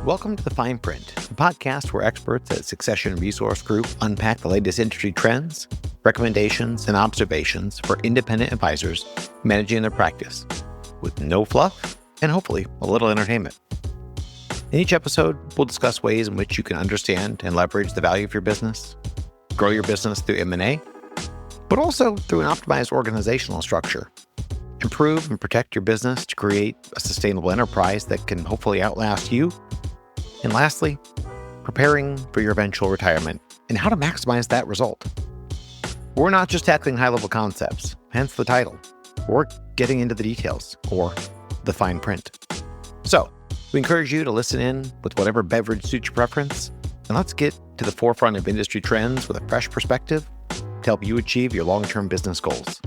Welcome to The Fine Print, a podcast where experts at Succession Resource Group unpack the latest industry trends, recommendations, and observations for independent advisors managing their practice with no fluff and hopefully a little entertainment. In each episode, we'll discuss ways in which you can understand and leverage the value of your business, grow your business through M&A, but also through an optimized organizational structure. Improve and protect your business to create a sustainable enterprise that can hopefully outlast you. And lastly, preparing for your eventual retirement and how to maximize that result. We're not just tackling high-level concepts, hence the title. We're getting into the details, or the fine print. So, we encourage you to listen in with whatever beverage suits your preference, and let's get to the forefront of industry trends with a fresh perspective to help you achieve your long-term business goals.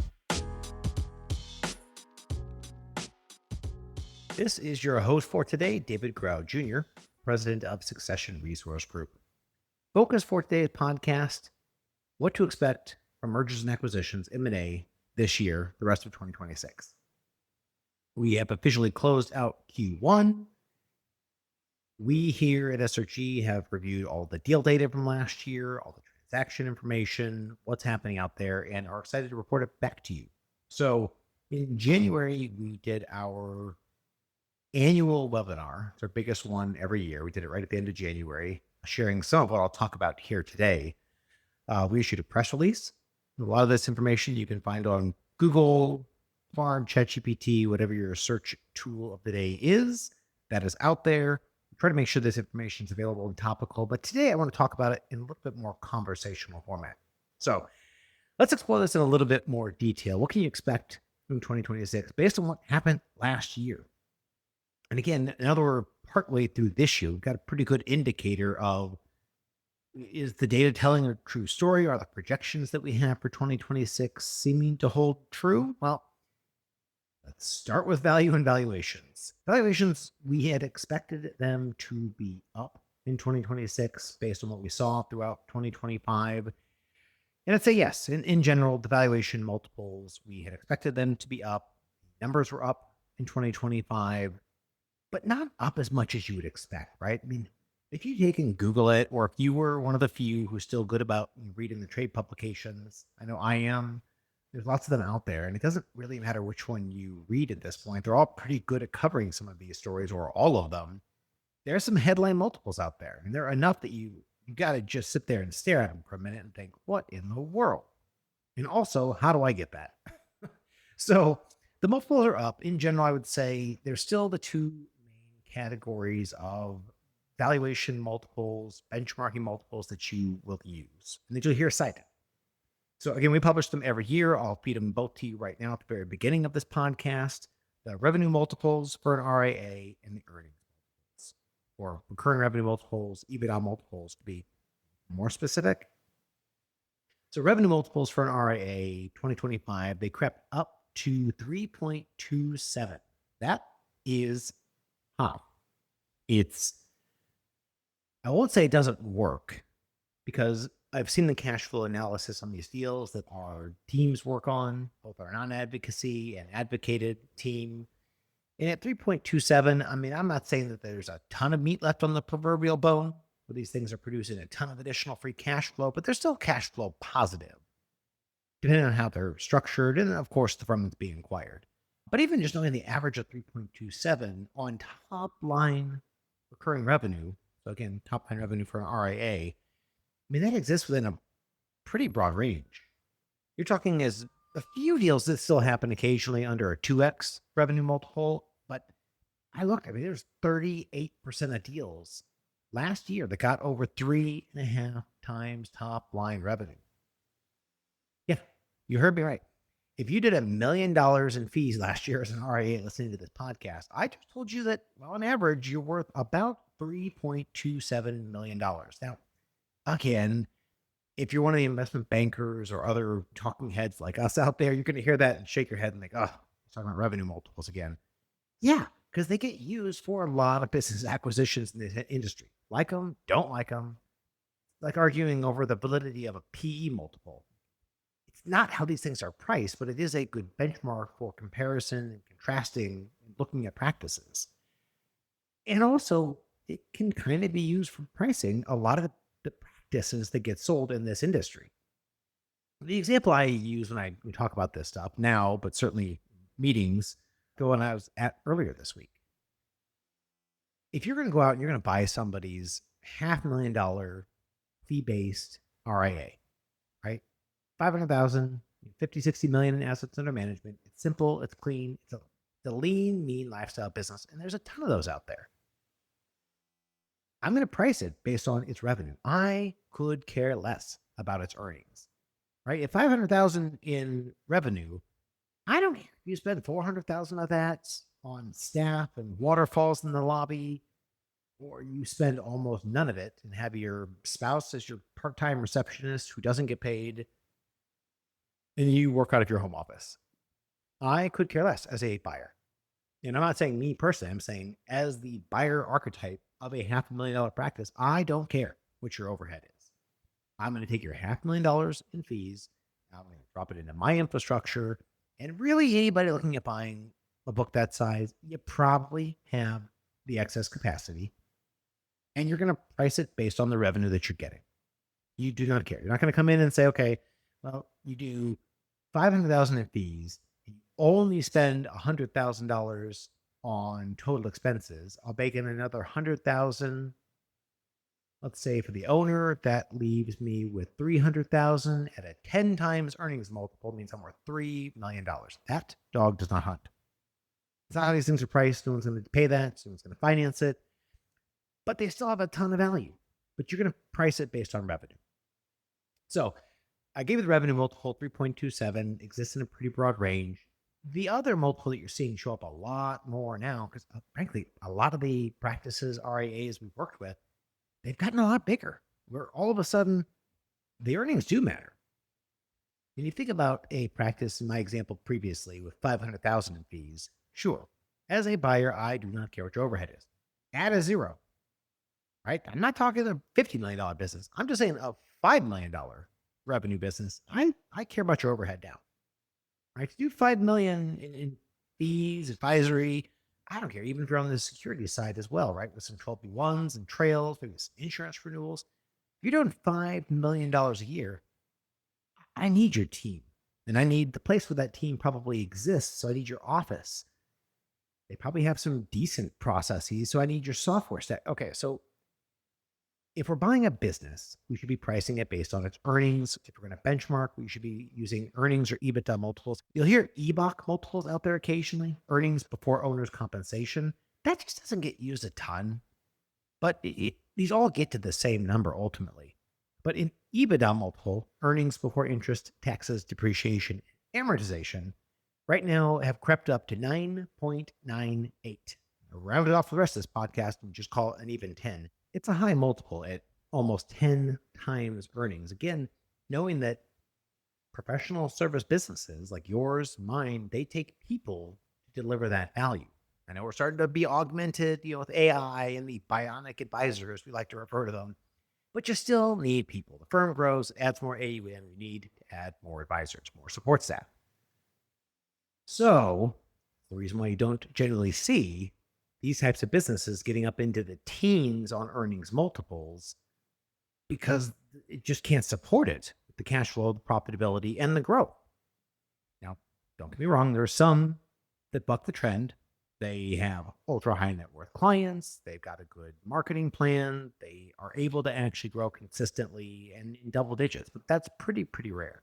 This is your host for today, David Grau Jr., President of Succession Resource Group. Focus for today's podcast, what to expect from mergers and acquisitions, M&A, this year, the rest of 2026. We have officially closed out Q1. We here at SRG have reviewed all the deal data from last year, all the transaction information, what's happening out there, and are excited to report it back to you. So in January, we did our annual webinar. It's our biggest one every year. We did it right at the end of January, sharing some of what I'll talk about here today. We issued a press release. A lot of this information you can find on Google, Farm, ChatGPT, whatever your search tool of the day is, that is out there. Try to make sure this information is available and topical. But today I want to talk about it in a little bit more conversational format. So let's explore this in a little bit more detail. What can you expect from 2026 based on what happened last year? And again, now that we're partway through this year, we've got a pretty good indicator of, is the data telling a true story? Are the projections that we have for 2026 seeming to hold true? Well, let's start with value and valuations. Valuations, we had expected them to be up in 2026 based on what we saw throughout 2025. And I'd say yes, in general, the valuation multiples, we had expected them to be up. Numbers were up in 2025. But not up as much as you would expect, right? I mean, if you take and Google it, or if you were one of the few who's still good about reading the trade publications, I know I am, there's lots of them out there, and it doesn't really matter which one you read at this point. They're all pretty good at covering some of these stories, or all of them. There are some headline multiples out there, and they're enough that you got to just sit there and stare at them for a minute and think, what in the world? And also, how do I get that? So the multiples are up. In general, I would say there's still the two categories of valuation multiples, benchmarking multiples that you will use and that you'll hear cited. So again, we publish them every year. I'll feed them both to you right now at the very beginning of this podcast. The revenue multiples for an RIA and the earnings multiples, or recurring revenue multiples, EBITDA multiples to be more specific. So revenue multiples for an RIA 2025, they crept up to 3.27. That is high. I won't say it doesn't work, because I've seen the cash flow analysis on these deals that our teams work on, both our non-advocacy and advocated team. And at 3.27, I mean, I'm not saying that there's a ton of meat left on the proverbial bone, where these things are producing a ton of additional free cash flow, but they're still cash flow positive, depending on how they're structured, and of course, the firm that's being acquired. But even just knowing the average of 3.27 on top line recurring revenue, so again, top line revenue for an RIA, I mean, that exists within a pretty broad range. You're talking as a few deals that still happen occasionally under a 2x revenue multiple, but I mean, there's 38% of deals last year that got over 3.5 times top line revenue. Yeah, you heard me right. If you did $1 million in fees last year as an RIA listening to this podcast, I just told you that, well, on average, you're worth about $3.27 million. Now, again, if you're one of the investment bankers or other talking heads like us out there, you're going to hear that and shake your head and think, oh, you're talking about revenue multiples again. Yeah, because they get used for a lot of business acquisitions in this industry. Like them, don't like them. Like arguing over the validity of a PE multiple. Not how these things are priced, but it is a good benchmark for comparison and contrasting and looking at practices. And also, it can kind of be used for pricing a lot of the practices that get sold in this industry. The example I use when we talk about this stuff now, but certainly meetings, the one I was at earlier this week. If you're going to go out and you're going to buy somebody's $500,000 fee-based RIA, right? 500,000, 50, 60 million in assets under management. It's simple, it's clean, it's a lean, mean lifestyle business. And there's a ton of those out there. I'm going to price it based on its revenue. I could care less about its earnings, right? If 500,000 in revenue, I don't care. You spend 400,000 of that on staff and waterfalls in the lobby, or you spend almost none of it and have your spouse as your part-time receptionist who doesn't get paid, and you work out of your home office. I could care less as a buyer. And I'm not saying me personally, I'm saying as the buyer archetype of a $500,000 practice, I don't care what your overhead is. I'm going to take your $500,000 in fees. I'm going to drop it into my infrastructure. And really, anybody looking at buying a book that size, you probably have the excess capacity. And you're going to price it based on the revenue that you're getting. You do not care. You're not going to come in and say, okay, well, you do 500,000 in fees. You only spend $100,000 on total expenses. I'll bake in another 100,000. Let's say for the owner, that leaves me with 300,000 at a 10 times earnings multiple, means I'm worth $3 million. That dog does not hunt. It's not how these things are priced. No one's going to pay that. No one's going to finance it. But they still have a ton of value. But you're going to price it based on revenue. So I gave you the revenue multiple, 3.27, exists in a pretty broad range. The other multiple that you're seeing show up a lot more now, because frankly, a lot of the practices, RIAs we've worked with, they've gotten a lot bigger, where all of a sudden the earnings do matter. When you think about a practice, in my example previously, with 500,000 in fees, sure, as a buyer, I do not care what your overhead is. Add a zero, right? I'm not talking a $50 million business. I'm just saying a $5 million revenue business. I care about your overhead now, right? To do $5 million in fees, advisory, I don't care. Even if you're on the security side as well, right? With some 12B1s and trails, maybe some insurance renewals. If you're doing $5 million a year, I need your team. And I need the place where that team probably exists. So I need your office. They probably have some decent processes. So I need your software stack. Okay, so if we're buying a business, we should be pricing it based on its earnings. If we're going to benchmark, we should be using earnings or EBITDA multiples. You'll hear EBOC multiples out there occasionally, earnings before owner's compensation. That just doesn't get used a ton, but these all get to the same number ultimately. But in EBITDA multiple, earnings before interest, taxes, depreciation, amortization, right now have crept up to 9.98. I'll round it off for the rest of this podcast and just call it an even 10. It's a high multiple at almost 10 times earnings. Again, knowing that professional service businesses like yours, mine, they take people to deliver that value. I know we're starting to be augmented, with AI and the bionic advisors, we like to refer to them, but you still need people. The firm grows, adds more AUM, we need to add more advisors, more support staff. So the reason why you don't generally see these types of businesses getting up into the teens on earnings multiples, because it just can't support it with the cash flow, the profitability, and the growth. Now, don't get me wrong, there are some that buck the trend. They have ultra high net worth clients. They've got a good marketing plan. They are able to actually grow consistently and in double digits, but that's pretty rare.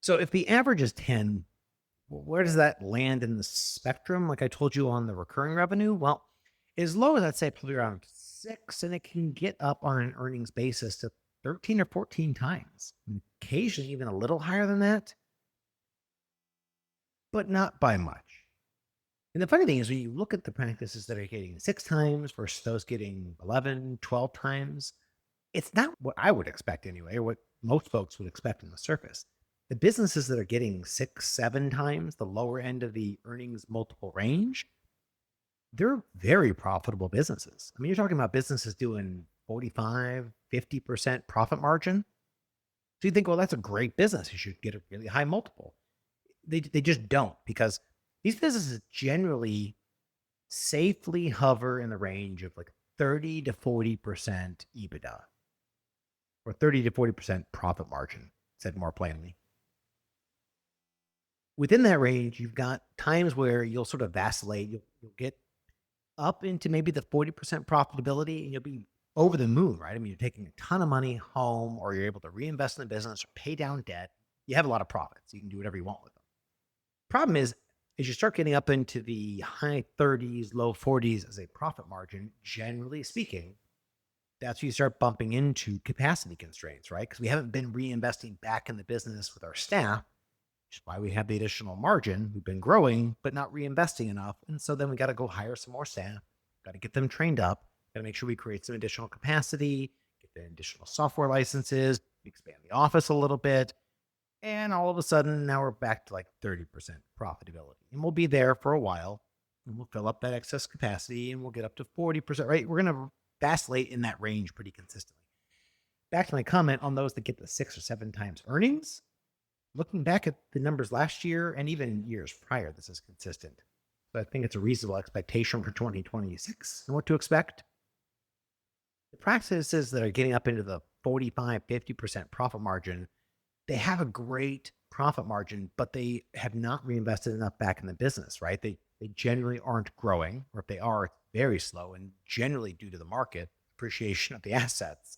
So if the average is 10, where does that land in the spectrum? Like I told you on the recurring revenue, well, as low as I'd say probably around 6, and it can get up on an earnings basis to 13 or 14 times, occasionally even a little higher than that, but not by much. And the funny thing is, when you look at the practices that are getting 6 times versus those getting 11, 12 times, it's not what I would expect anyway, or what most folks would expect on the surface. The businesses that are getting 6, 7 times the lower end of the earnings multiple range, they're very profitable businesses. I mean, you're talking about businesses doing 45, 50% profit margin. So you think, well, that's a great business. You should get a really high multiple. They just don't, because these businesses generally safely hover in the range of like 30 to 40% EBITDA or 30 to 40% profit margin, said more plainly. Within that range, you've got times where you'll sort of vacillate. You'll get up into maybe the 40% profitability and you'll be over the moon, right? I mean, you're taking a ton of money home or you're able to reinvest in the business or pay down debt. You have a lot of profits. You can do whatever you want with them. Problem is, as you start getting up into the high 30s, low 40s as a profit margin, generally speaking, that's when you start bumping into capacity constraints, right? Because we haven't been reinvesting back in the business with our staff, which is why we have the additional margin. We've been growing, but not reinvesting enough. And so then we got to go hire some more staff, got to get them trained up, got to make sure we create some additional capacity, get the additional software licenses, expand the office a little bit. And all of a sudden, now we're back to like 30% profitability. And we'll be there for a while and we'll fill up that excess capacity and we'll get up to 40%, right? We're going to vacillate in that range pretty consistently. Back to my comment on those that get the 6 or 7 times earnings. Looking back at the numbers last year and even years prior, this is consistent. So I think it's a reasonable expectation for 2026 and what to expect. The practices that are getting up into the 45, 50% profit margin, they have a great profit margin, but they have not reinvested enough back in the business, right? They generally aren't growing, or if they are, it's very slow and generally due to the market appreciation of the assets.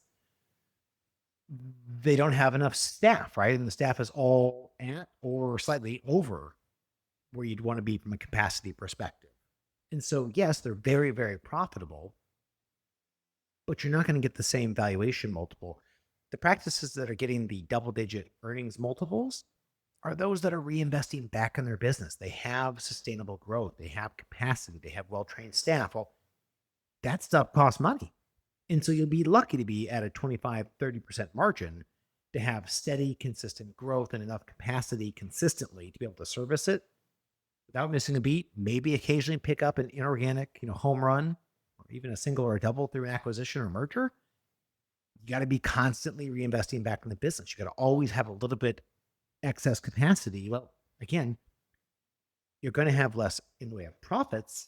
They don't have enough staff, right? And the staff is all at or slightly over where you'd want to be from a capacity perspective. And so, yes, they're very, very profitable, but you're not going to get the same valuation multiple. The practices that are getting the double-digit earnings multiples are those that are reinvesting back in their business. They have sustainable growth. They have capacity. They have well-trained staff. Well, that stuff costs money. And so you'll be lucky to be at a 25, 30% margin to have steady, consistent growth and enough capacity consistently to be able to service it without missing a beat. Maybe occasionally pick up an inorganic, home run or even a single or a double through an acquisition or merger. You got to be constantly reinvesting back in the business. You got to always have a little bit excess capacity. Well, again, you're going to have less in the way of profits,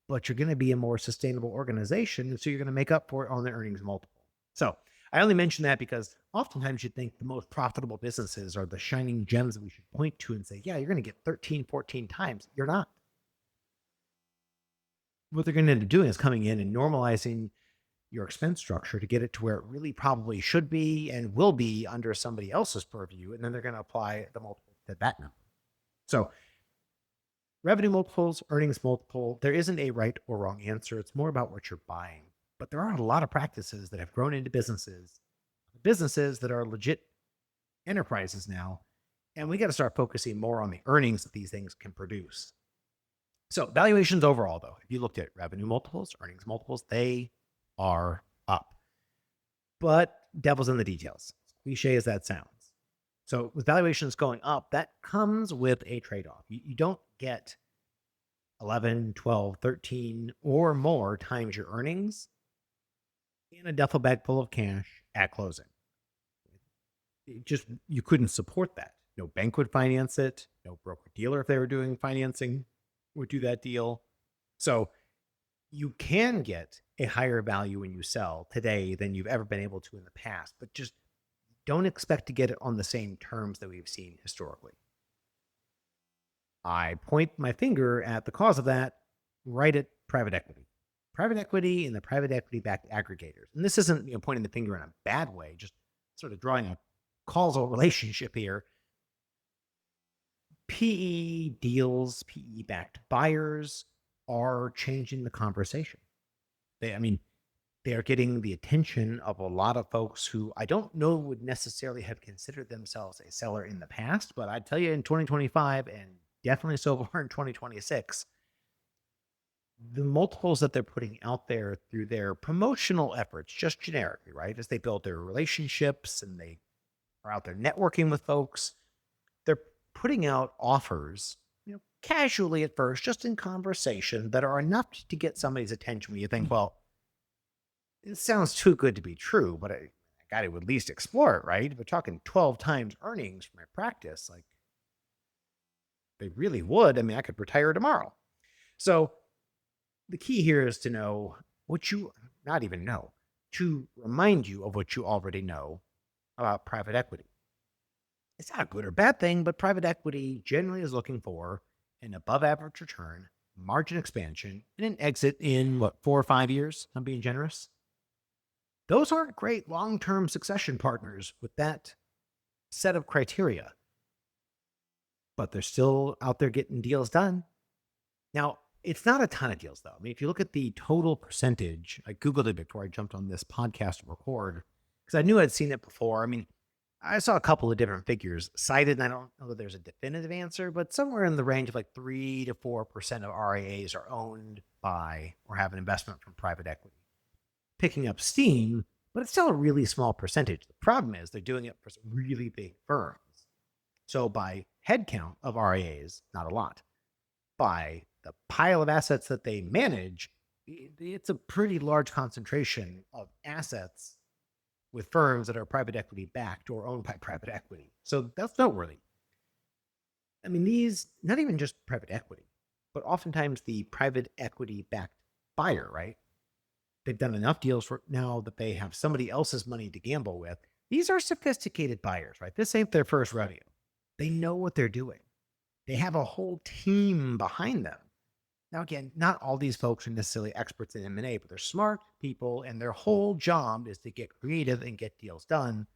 but you're going to be a more sustainable organization. And so you're going to make up for it on the earnings multiple. So I only mention that because oftentimes you think the most profitable businesses are the shining gems that we should point to and say, yeah, you're going to get 13, 14 times. You're not. What they're going to end up doing is coming in and normalizing your expense structure to get it to where it really probably should be and will be under somebody else's purview. And then they're going to apply the multiple to that number. So revenue multiples, earnings multiple, there isn't a right or wrong answer. It's more about what you're buying. But there are a lot of practices that have grown into businesses that are legit enterprises now. And we got to start focusing more on the earnings that these things can produce. So valuations overall, though, if you looked at revenue multiples, earnings multiples, they are up. But devil's in the details. Cliche as that sounds. So with valuations going up, that comes with a trade-off. You don't get 11, 12, 13 or more times your earnings in a duffel bag full of cash at closing. You couldn't support that. No bank would finance it. No broker dealer, if they were doing financing, would do that deal. So you can get a higher value when you sell today than you've ever been able to in the past, but just don't expect to get it on the same terms that we've seen historically. I point my finger at the cause of that right at private equity. Private equity and the private equity-backed aggregators. And this isn't pointing the finger in a bad way, just sort of drawing a causal relationship here. PE deals, PE-backed buyers are changing the conversation. They are getting the attention of a lot of folks who I don't know would necessarily have considered themselves a seller in the past, but I tell you in 2025 and definitely so far in 2026, the multiples that they're putting out there through their promotional efforts, just generically, right? As they build their relationships and they are out there networking with folks, they're putting out offers, casually at first, just in conversation, that are enough to get somebody's attention when you think, well, it sounds too good to be true, but I got to at least explore it, right? If we're talking 12 times earnings from my practice, like they really would. I could retire tomorrow. So The key here is to know what you not even know, to remind you of what you already know about private equity. It's not a good or bad thing, but private equity generally is looking for an above average return, margin expansion, and an exit in 4 or 5 years. I'm being generous. Those aren't great long term succession partners with that set of criteria, but they're still out there getting deals done. Now, it's not a ton of deals, though. I mean, if you look at the total percentage, I Googled it before I jumped on this podcast to record because I knew I'd seen it before. I mean, I saw a couple of different figures cited, and I don't know that there's a definitive answer, but somewhere in the range of like 3 to 4% of RIAs are owned by or have an investment from private equity. Picking up steam, but it's still a really small percentage. The problem is they're doing it for some really big firms. So by head count of RIAs, not a lot. By the pile of assets that they manage, it's a pretty large concentration of assets with firms that are private equity backed or owned by private equity. So that's noteworthy. I mean, these, not even just private equity, but oftentimes the private equity backed buyer, right? They've done enough deals for now that they have somebody else's money to gamble with. These are sophisticated buyers, right? This ain't their first rodeo. They know what they're doing. They have a whole team behind them. Now, again, not all these folks are necessarily experts in M&A, but they're smart people, and their whole job is to get creative and get deals done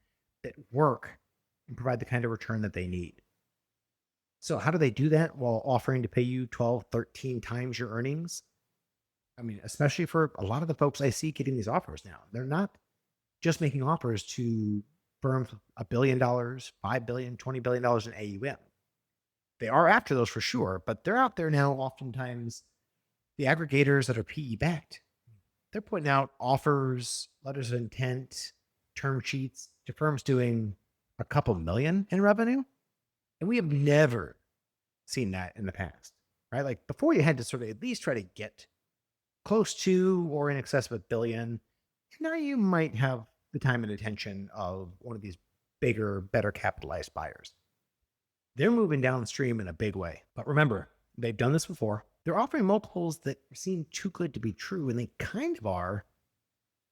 that work and provide the kind of return that they need. So how do they do that while offering to pay you 12, 13 times your earnings? I mean, especially for a lot of the folks I see getting these offers now. They're not just making offers to firms with $1 billion, $5 billion, $20 billion in AUM. They are after those for sure, but they're out there now. Oftentimes, the aggregators that are PE backed, they're putting out offers, letters of intent, term sheets to firms doing a couple million in revenue. And we have never seen that in the past, right? Like before, you had to sort of at least try to get close to or in excess of $1 billion. Now you might have the time and attention of one of these bigger, better capitalized buyers. They're moving downstream in a big way. But remember, they've done this before. They're offering multiples that seem too good to be true, and they kind of are.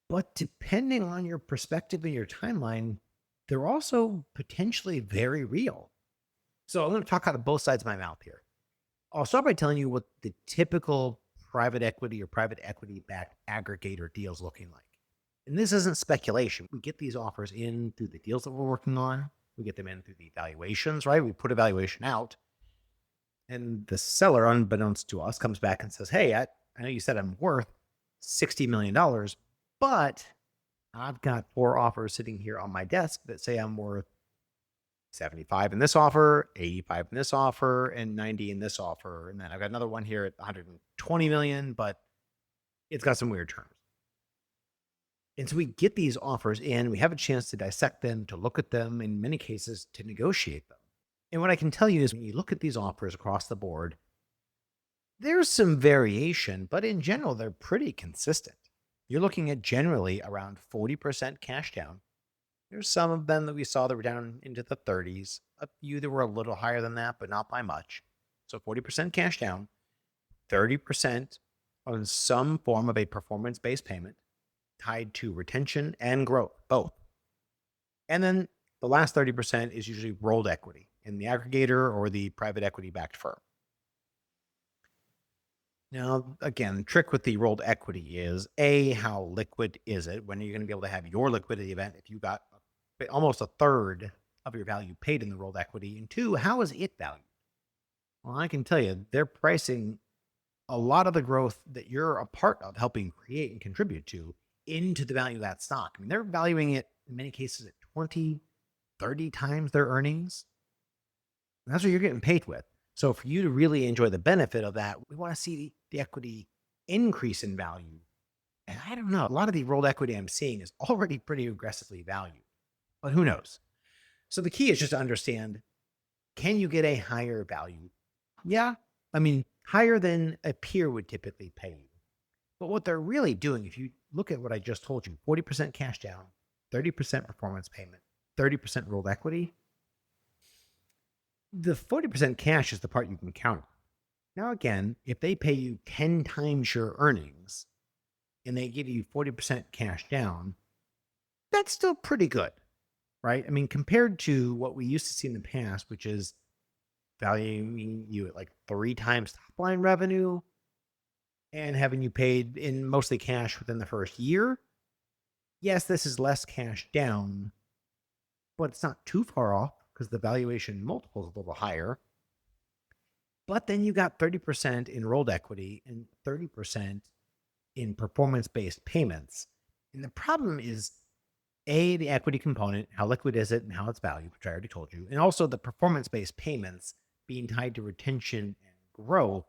But depending on your perspective and your timeline, they're also potentially very real. So I'm going to talk out of both sides of my mouth here. I'll start by telling you what the typical private equity or private equity backed aggregator deal is looking like. And this isn't speculation. We get these offers in through the deals that we're working on. We get them in through the valuations, right? We put a valuation out, and the seller, unbeknownst to us, comes back and says, hey, I know you said I'm worth $60 million, but I've got 4 offers sitting here on my desk that say I'm worth 75 in this offer, 85 in this offer, and 90 in this offer. And then I've got another one here at 120 million, but it's got some weird terms. And so we get these offers in, we have a chance to dissect them, to look at them, in many cases, to negotiate them. And what I can tell you is when you look at these offers across the board, there's some variation, but in general, they're pretty consistent. You're looking at generally around 40% cash down. There's some of them that we saw that were down into the 30s, a few that were a little higher than that, but not by much. So 40% cash down, 30% on some form of a performance-based payment, tied to retention and growth, both. And then the last 30% is usually rolled equity in the aggregator or the private equity backed firm. Now, again, the trick with the rolled equity is A, how liquid is it? When are you going to be able to have your liquidity event if you got almost a third of your value paid in the rolled equity? And 2, how is it valued? Well, I can tell you, they're pricing a lot of the growth that you're a part of helping create and contribute to into the value of that stock. I mean, they're valuing it in many cases at 20, 30 times their earnings. And that's what you're getting paid with. So for you to really enjoy the benefit of that, we want to see the equity increase in value. And I don't know, a lot of the rolled equity I'm seeing is already pretty aggressively valued, but who knows? So the key is just to understand, can you get a higher value? Yeah, I mean, higher than a peer would typically pay you. But what they're really doing, if you look at what I just told you, 40% cash down, 30% performance payment, 30% rolled equity, the 40% cash is the part you can count on. Now, again, if they pay you 10 times your earnings and they give you 40% cash down, that's still pretty good, right? I mean, compared to what we used to see in the past, which is valuing you at like 3 times top line revenue and having you paid in mostly cash within the first year. Yes, this is less cash down, but it's not too far off because the valuation multiple is a little higher. But then you got 30% in rolled equity and 30% in performance-based payments. And the problem is the equity component, how liquid is it and how it's valued, which I already told you, and also the performance-based payments being tied to retention and growth.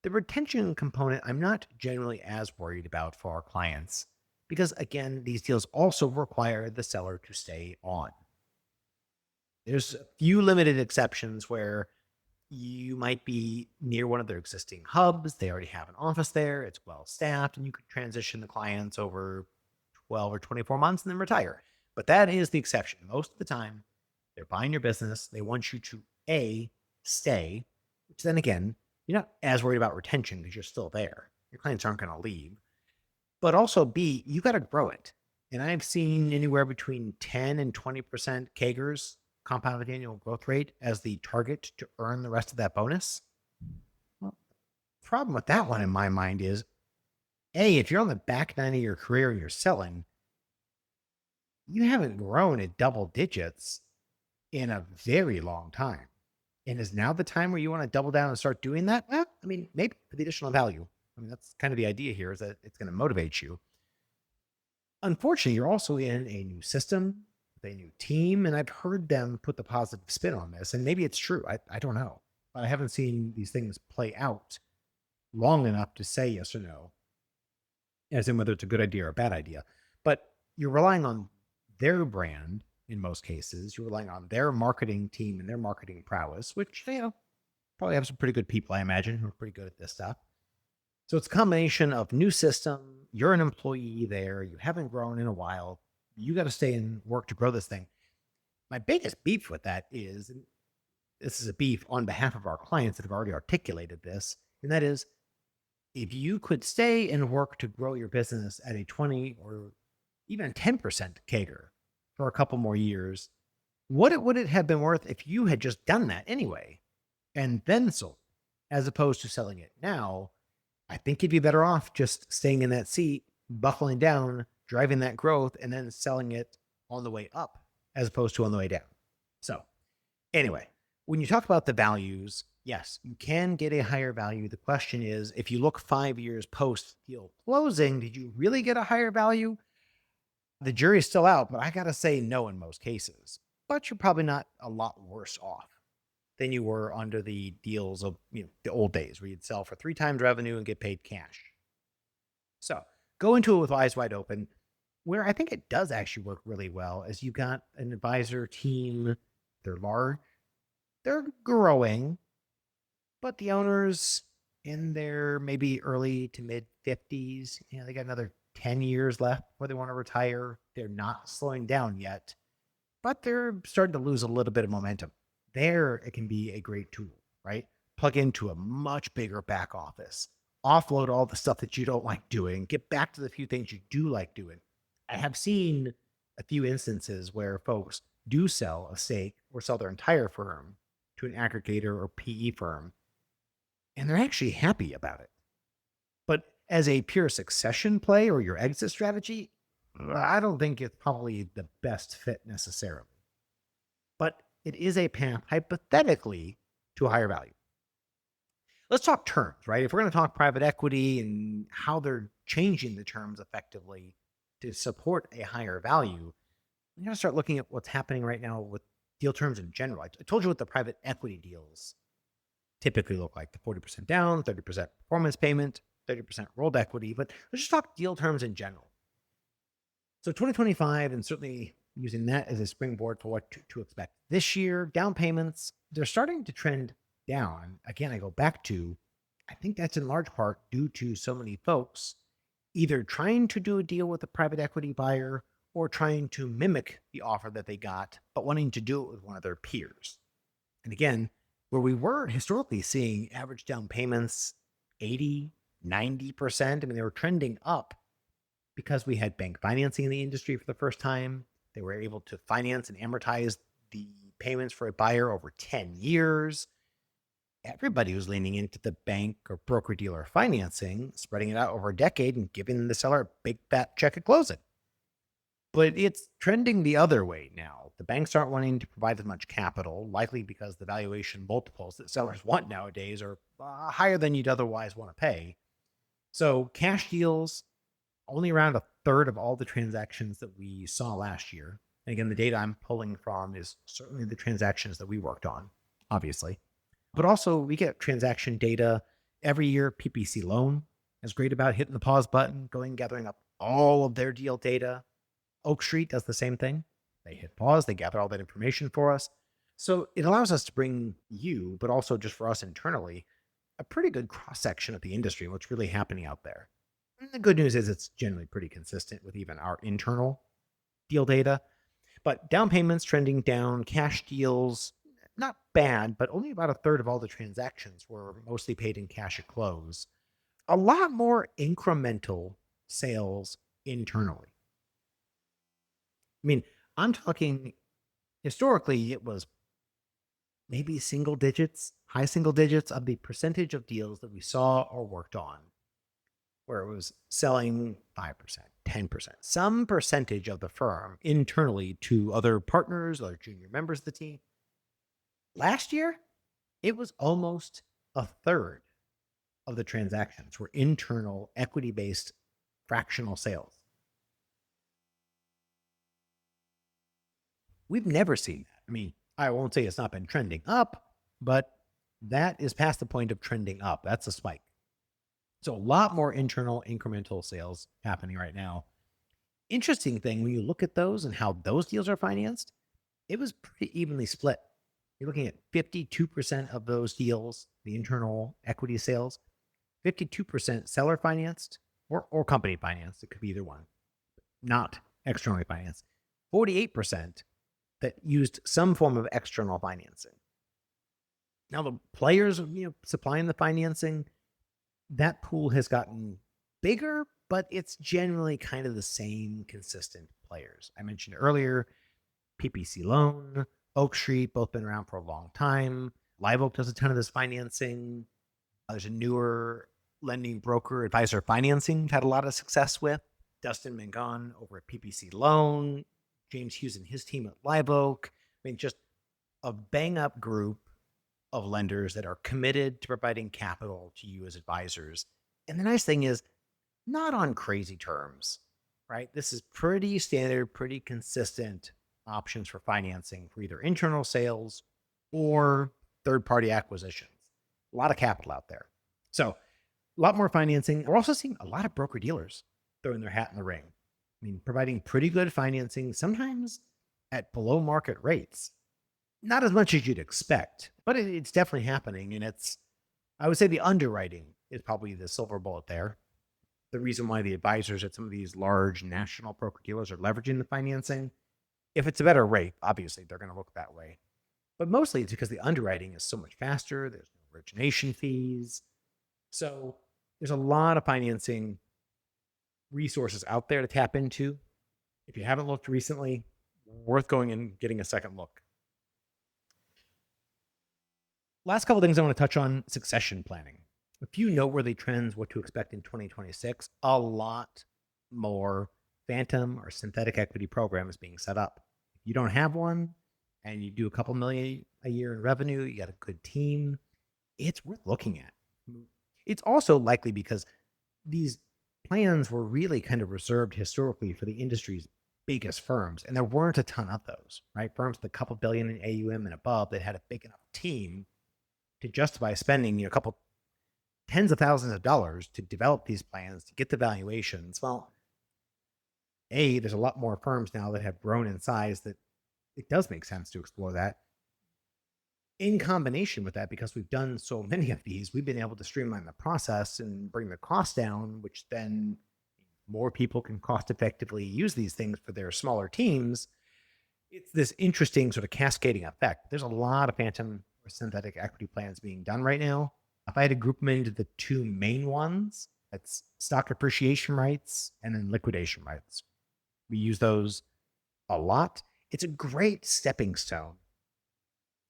The retention component, I'm not generally as worried about for our clients because, again, these deals also require the seller to stay on. There's a few limited exceptions where you might be near one of their existing hubs. They already have an office there. It's well staffed, and you could transition the clients over 12 or 24 months and then retire. But that is the exception. Most of the time, they're buying your business. They want you to A, stay, which then again, you're not as worried about retention because you're still there. Your clients aren't going to leave. But also B, you got to grow it. And I've seen anywhere between 10 and 20% CAGRs, compounded annual growth rate, as the target to earn the rest of that bonus. Well, the problem with that one in my mind is, A, if you're on the back nine of your career and you're selling, you haven't grown at double digits in a very long time. And is now the time where you want to double down and start doing that? Well, I mean, maybe for the additional value. I mean, that's kind of the idea here, is that it's going to motivate you. Unfortunately, you're also in a new system with a new team, and I've heard them put the positive spin on this, and maybe it's true. I don't know. But I haven't seen these things play out long enough to say yes or no, as in whether it's a good idea or a bad idea. But you're relying on their brand in most cases. You're relying on their marketing team and their marketing prowess, which, probably have some pretty good people, I imagine, who are pretty good at this stuff. So it's a combination of new system. You're an employee there. You haven't grown in a while. You got to stay and work to grow this thing. My biggest beef with that is, and this is a beef on behalf of our clients that have already articulated this, and that is, if you could stay and work to grow your business at a 20 or even 10% CAGR for a couple more years, what would it have been worth if you had just done that anyway and then sold, as opposed to selling it now? I think you'd be better off just staying in that seat, buckling down, driving that growth, and then selling it on the way up as opposed to on the way down. So anyway, when you talk about the values, yes, you can get a higher value. The question is, if you look 5 years post deal closing, did you really get a higher value? The jury's still out, but I got to say no in most cases. But you're probably not a lot worse off than you were under the deals of the old days where you'd sell for 3 times revenue and get paid cash. So go into it with eyes wide open. Where I think it does actually work really well is you've got an advisor team. They're large, they're growing, but the owners in their maybe early to mid 50s, they got another 10 years left before they want to retire. They're not slowing down yet, but they're starting to lose a little bit of momentum. There, it can be a great tool, right? Plug into a much bigger back office, offload all the stuff that you don't like doing, get back to the few things you do like doing. I have seen a few instances where folks do sell a stake or sell their entire firm to an aggregator or PE firm, and they're actually happy about it. But as a pure succession play or your exit strategy, I don't think it's probably the best fit necessarily. But it is a path, hypothetically, to a higher value. Let's talk terms, right? If we're going to talk private equity and how they're changing the terms effectively to support a higher value, we got to start looking at what's happening right now with deal terms in general. I told you what the private equity deals typically look like: the 40% down, 30% performance payment, 30% rolled equity. But let's just talk deal terms in general. So 2025, and certainly using that as a springboard for what to expect this year, down payments, they're starting to trend down. Again, I go back to, I think that's in large part due to so many folks either trying to do a deal with a private equity buyer or trying to mimic the offer that they got, but wanting to do it with one of their peers. And again, where we were historically seeing average down payments 80, 90%. I mean, they were trending up because we had bank financing in the industry for the first time. They were able to finance and amortize the payments for a buyer over 10 years. Everybody was leaning into the bank or broker dealer financing, spreading it out over a decade and giving the seller a big fat check at closing. But it's trending the other way now. The banks aren't wanting to provide as much capital, likely because the valuation multiples that sellers want nowadays are higher than you'd otherwise want to pay. So cash deals, only around a third of all the transactions that we saw last year. And again, the data I'm pulling from is certainly the transactions that we worked on, obviously. But also, we get transaction data every year. PPC Loan is great about hitting the pause button, going gathering up all of their deal data. Oak Street does the same thing. They hit pause, they gather all that information for us. So it allows us to bring you, but also just for us internally, a pretty good cross section of the industry and what's really happening out there. And the good news is it's generally pretty consistent with even our internal deal data. But down payments trending down, cash deals, not bad, but only about a third of all the transactions were mostly paid in cash at close. A lot more incremental sales internally. I mean, I'm talking historically, it was maybe single digits, high single digits of the percentage of deals that we saw or worked on, where it was selling 5%, 10%, some percentage of the firm internally to other partners, other junior members of the team. Last year, it was almost a third of the transactions were internal equity-based fractional sales. We've never seen that. I mean, I won't say it's not been trending up, but that is past the point of trending up. That's a spike. So a lot more internal incremental sales happening right now. Interesting thing, when you look at those and how those deals are financed, it was pretty evenly split. You're looking at 52% of those deals, the internal equity sales, 52% seller financed or company financed. It could be either one, not externally financed. 48% that used some form of external financing. Now the players, supplying the financing, that pool has gotten bigger, but it's generally kind of the same consistent players. I mentioned earlier, PPC Loan, Oak Street, both been around for a long time. Live Oak does a ton of this financing. There's a newer lending broker, Advisor Financing, had a lot of success with. Dustin Mangon over at PPC Loan, James Hughes and his team at Live Oak. I mean, just a bang-up group of lenders that are committed to providing capital to you as advisors. And the nice thing is, not on crazy terms, right? This is pretty standard, pretty consistent options for financing for either internal sales or third-party acquisitions. A lot of capital out there. So a lot more financing. We're also seeing a lot of broker dealers throwing their hat in the ring. I mean, providing pretty good financing, sometimes at below market rates. Not as much as you'd expect, but it's definitely happening. And I would say the underwriting is probably the silver bullet there. The reason why the advisors at some of these large national broker dealers are leveraging the financing. If it's a better rate, obviously they're going to look that way. But mostly it's because the underwriting is so much faster. There's no origination fees. So there's a lot of financing resources out there to tap into. If you haven't looked recently, worth going and getting a second look. Last couple of things I want to touch on: succession planning. A few noteworthy trends, what to expect in 2026. A lot more phantom or synthetic equity programs being set up. If you don't have one and you do a couple million a year in revenue, you got a good team, it's worth looking at. It's also likely because these plans were really kind of reserved historically for the industry's biggest firms, and there weren't a ton of those, right? Firms with a couple billion in AUM and above that had a big enough team to justify spending a couple tens of thousands of dollars to develop these plans, to get the valuations. Well, there's a lot more firms now that have grown in size that it does make sense to explore that. In combination with that, because we've done so many of these, we've been able to streamline the process and bring the cost down, which then more people can cost effectively use these things for their smaller teams. It's this interesting sort of cascading effect. There's a lot of phantom for synthetic equity plans being done right now. If I had to group them into the two main ones, that's stock appreciation rights and then liquidation rights. We use those a lot. It's a great stepping stone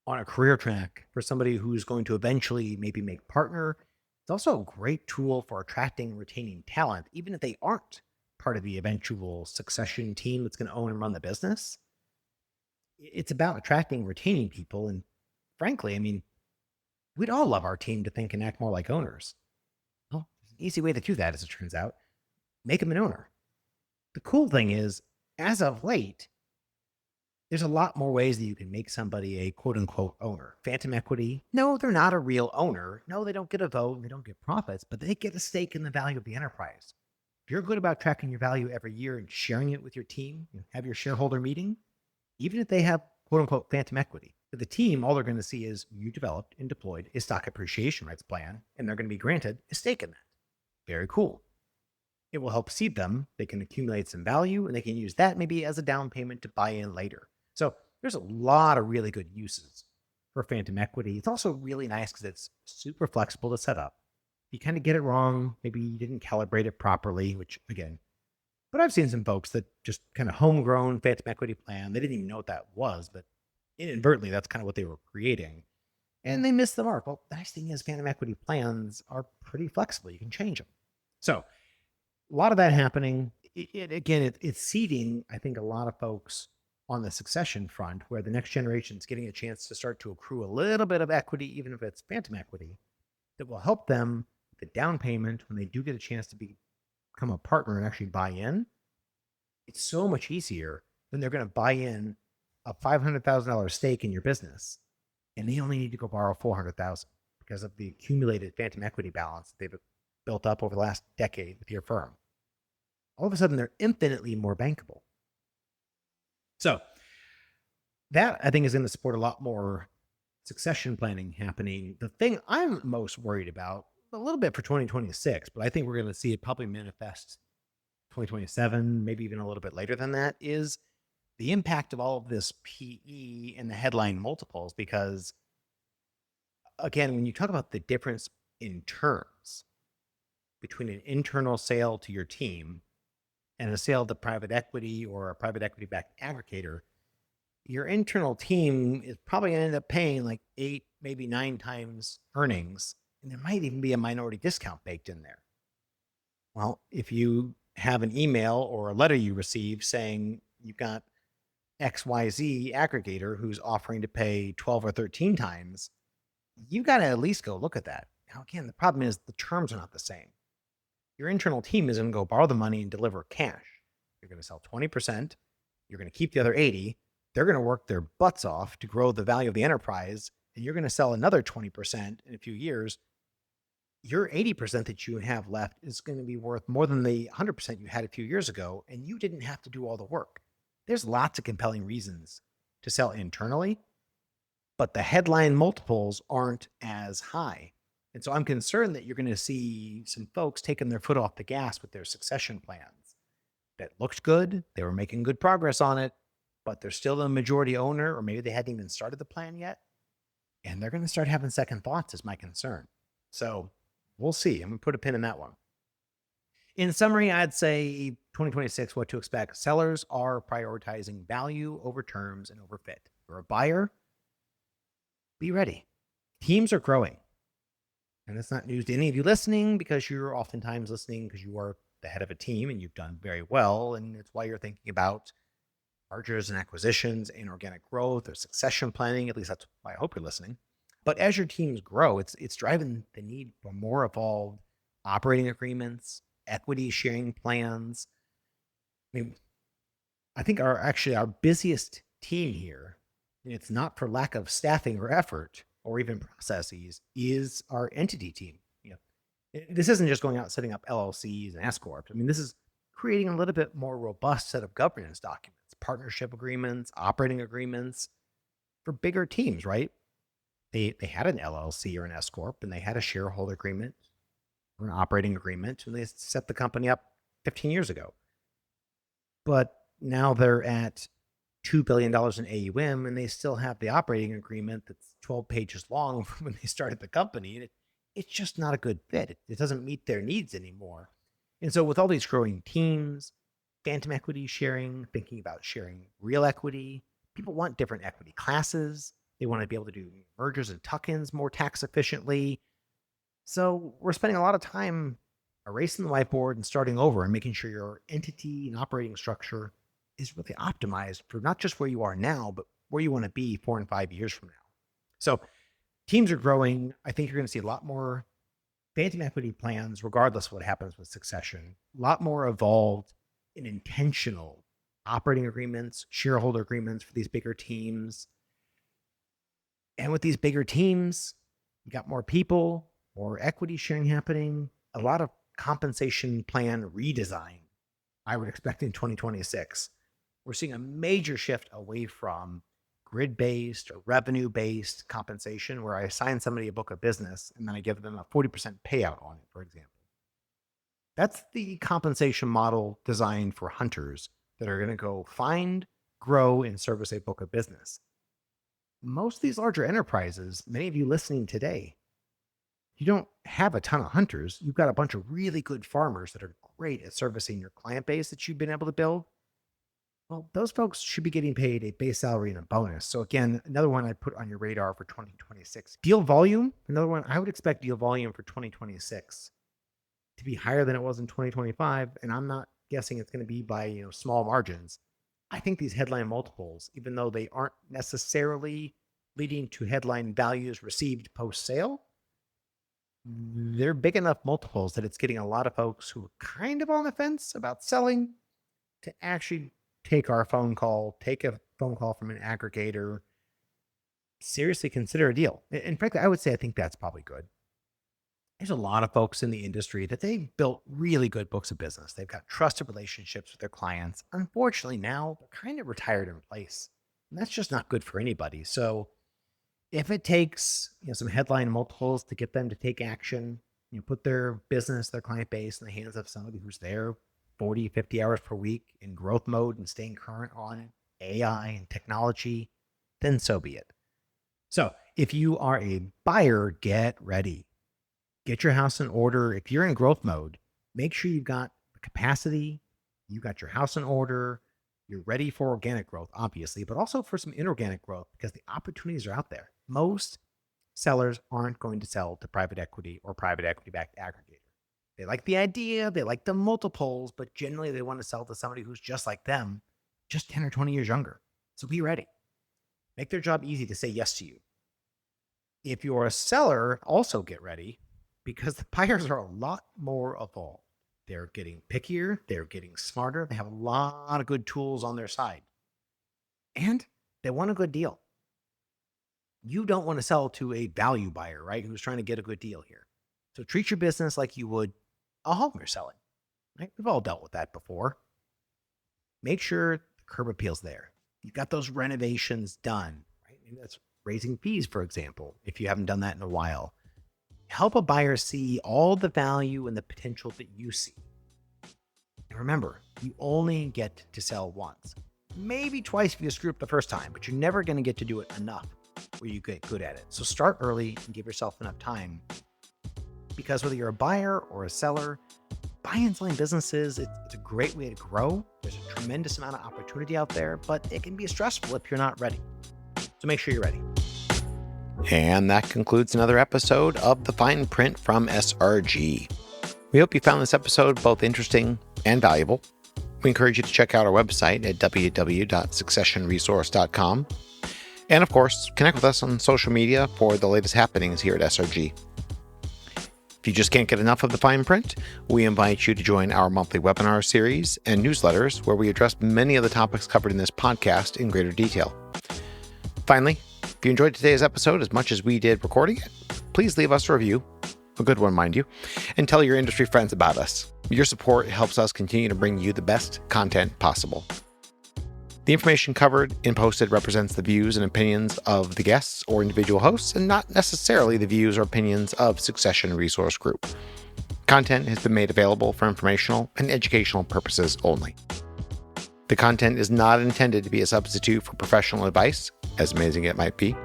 on a career track for somebody who's going to eventually maybe make partner. It's also a great tool for attracting and retaining talent, even if they aren't part of the eventual succession team that's going to own and run the business. It's about attracting and retaining people. And frankly, I mean, we'd all love our team to think and act more like owners. Well, there's an easy way to do that, as it turns out. Make them an owner. The cool thing is, as of late, there's a lot more ways that you can make somebody a quote unquote owner. Phantom equity. No, they're not a real owner. No, they don't get a vote. They don't get profits, but they get a stake in the value of the enterprise. If you're good about tracking your value every year and sharing it with your team, have your shareholder meeting, even if they have quote unquote phantom equity, for the team, all they're going to see is you developed and deployed a stock appreciation rights plan, and they're going to be granted a stake in that. Very cool. It will help seed them. They can accumulate some value, and they can use that maybe as a down payment to buy in later. So there's a lot of really good uses for phantom equity. It's also really nice because it's super flexible to set up. You kind of get it wrong. Maybe you didn't calibrate it properly, which again, but I've seen some folks that just kind of homegrown phantom equity plan. They didn't even know what that was, but inadvertently, that's kind of what they were creating. And they missed the mark. Well, the nice thing is phantom equity plans are pretty flexible. You can change them. So a lot of that happening. It's seeding, I think, a lot of folks on the succession front, where the next generation is getting a chance to start to accrue a little bit of equity, even if it's phantom equity, that will help them with the down payment when they do get a chance to become a partner and actually buy in. It's so much easier than they're going to buy in a $500,000 stake in your business, and they only need to go borrow $400,000 because of the accumulated phantom equity balance that they've built up over the last decade with your firm. All of a sudden, they're infinitely more bankable. So that, I think, is going to support a lot more succession planning happening. The thing I'm most worried about, a little bit for 2026, but I think we're going to see it probably manifest 2027, maybe even a little bit later than that, is the impact of all of this PE and the headline multiples. Because again, when you talk about the difference in terms between an internal sale to your team and a sale to private equity or a private equity backed aggregator, your internal team is probably going to end up paying like 8, maybe 9 times earnings. And there might even be a minority discount baked in there. Well, if you have an email or a letter you receive saying you've got XYZ aggregator who's offering to pay 12 or 13 times, you got to at least go look at that. Now, again, the problem is the terms are not the same. Your internal team is going to go borrow the money and deliver cash. You're going to sell 20%. You're going to keep the other 80. They're going to work their butts off to grow the value of the enterprise, and you're going to sell another 20% in a few years. Your 80% that you have left is going to be worth more than the 100% you had a few years ago, and you didn't have to do all the work. There's lots of compelling reasons to sell internally, but the headline multiples aren't as high. And so I'm concerned that you're going to see some folks taking their foot off the gas with their succession plans. That looked good. They were making good progress on it, but they're still the majority owner, or maybe they hadn't even started the plan yet. And they're going to start having second thoughts, is my concern. So we'll see. I'm going to put a pin in that one. In summary, I'd say 2026, what to expect. Sellers are prioritizing value over terms and over fit. For a buyer, be ready. Teams are growing. And that's not news to any of you listening, because you're oftentimes listening because you are the head of a team and you've done very well. And it's why you're thinking about mergers and acquisitions, inorganic growth, or succession planning. At least that's why I hope you're listening. But as your teams grow, it's driving the need for more evolved operating agreements, equity sharing plans. I mean, I think our busiest team here, and it's not for lack of staffing or effort or even processes, is our entity team. This isn't just going out and setting up LLCs and S corps. I mean, this is creating a little bit more robust set of governance documents, partnership agreements, operating agreements for bigger teams, right? They had an LLC or an S corp, and they had a shareholder agreement or an operating agreement, and they set the company up 15 years ago. But now they're at $2 billion in AUM, and they still have the operating agreement that's 12 pages long from when they started the company. And it's just not a good fit. It doesn't meet their needs anymore. And so with all these growing teams, phantom equity sharing, thinking about sharing real equity, people want different equity classes. They want to be able to do mergers and tuck-ins more tax efficiently. So we're spending a lot of time erasing the whiteboard and starting over and making sure your entity and operating structure is really optimized for not just where you are now, but where you want to be 4 and 5 years from now. So teams are growing. I think you're going to see a lot more phantom equity plans, regardless of what happens with succession, a lot more evolved and intentional operating agreements, shareholder agreements for these bigger teams. And with these bigger teams, you got more people, more equity sharing happening, a lot of compensation plan redesign, I would expect in 2026. We're seeing a major shift away from grid-based or revenue-based compensation, where I assign somebody a book of business and then I give them a 40% payout on it, for example. That's the compensation model designed for hunters that are going to go find, grow, and service a book of business. Most of these larger enterprises, many of you listening today, you don't have a ton of hunters. You've got a bunch of really good farmers that are great at servicing your client base that you've been able to build. Well, those folks should be getting paid a base salary and a bonus. So again, another one I'd put on your radar for 2026. Deal volume, another one, I would expect deal volume for 2026 to be higher than it was in 2025. And I'm not guessing it's going to be by small margins. I think these headline multiples, even though they aren't necessarily leading to headline values received post-sale, they're big enough multiples that it's getting a lot of folks who are kind of on the fence about selling to actually take a phone call from an aggregator, seriously consider a deal. And frankly, I would say I think that's probably good. There's a lot of folks in the industry that they've built really good books of business. They've got trusted relationships with their clients. Unfortunately, now they're kind of retired in place. And that's just not good for anybody. So if it takes some headline multiples to get them to take action, put their business, their client base in the hands of somebody who's there 40, 50 hours per week in growth mode and staying current on AI and technology, then so be it. So if you are a buyer, get ready. Get your house in order. If you're in growth mode, make sure you've got the capacity, you got your house in order, you're ready for organic growth, obviously, but also for some inorganic growth because the opportunities are out there. Most sellers aren't going to sell to private equity or private equity-backed aggregator. They like the idea, they like the multiples, but generally they want to sell to somebody who's just like them, just 10 or 20 years younger. So be ready. Make their job easy to say yes to you. If you're a seller, also get ready because the buyers are a lot more evolved. They're getting pickier, they're getting smarter, they have a lot of good tools on their side. And they want a good deal. You don't want to sell to a value buyer, right, who's trying to get a good deal here. So treat your business like you would a home you're selling, right? We've all dealt with that before. Make sure the curb appeal's there. You've got those renovations done, right? Maybe that's raising fees, for example, if you haven't done that in a while. Help a buyer see all the value and the potential that you see. And remember, you only get to sell once. Maybe twice if you screw up the first time, but you're never going to get to do it enough where you get good at it. So start early and give yourself enough time. Because whether you're a buyer or a seller, buying and selling businesses, it's a great way to grow. There's a tremendous amount of opportunity out there, but it can be stressful if you're not ready. So make sure you're ready. And that concludes another episode of The Fine Print from SRG. We hope you found this episode both interesting and valuable. We encourage you to check out our website at www.successionresource.com. And of course, connect with us on social media for the latest happenings here at SRG. If you just can't get enough of The Fine Print, we invite you to join our monthly webinar series and newsletters where we address many of the topics covered in this podcast in greater detail. Finally, if you enjoyed today's episode as much as we did recording it, please leave us a review, a good one, mind you, and tell your industry friends about us. Your support helps us continue to bring you the best content possible. The information covered and posted represents the views and opinions of the guests or individual hosts and not necessarily the views or opinions of Succession Resource Group. Content has been made available for informational and educational purposes only. The content is not intended to be a substitute for professional advice, as amazing it might be.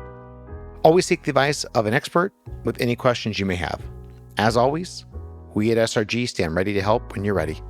Always seek the advice of an expert with any questions you may have. As always, we at SRG stand ready to help when you're ready.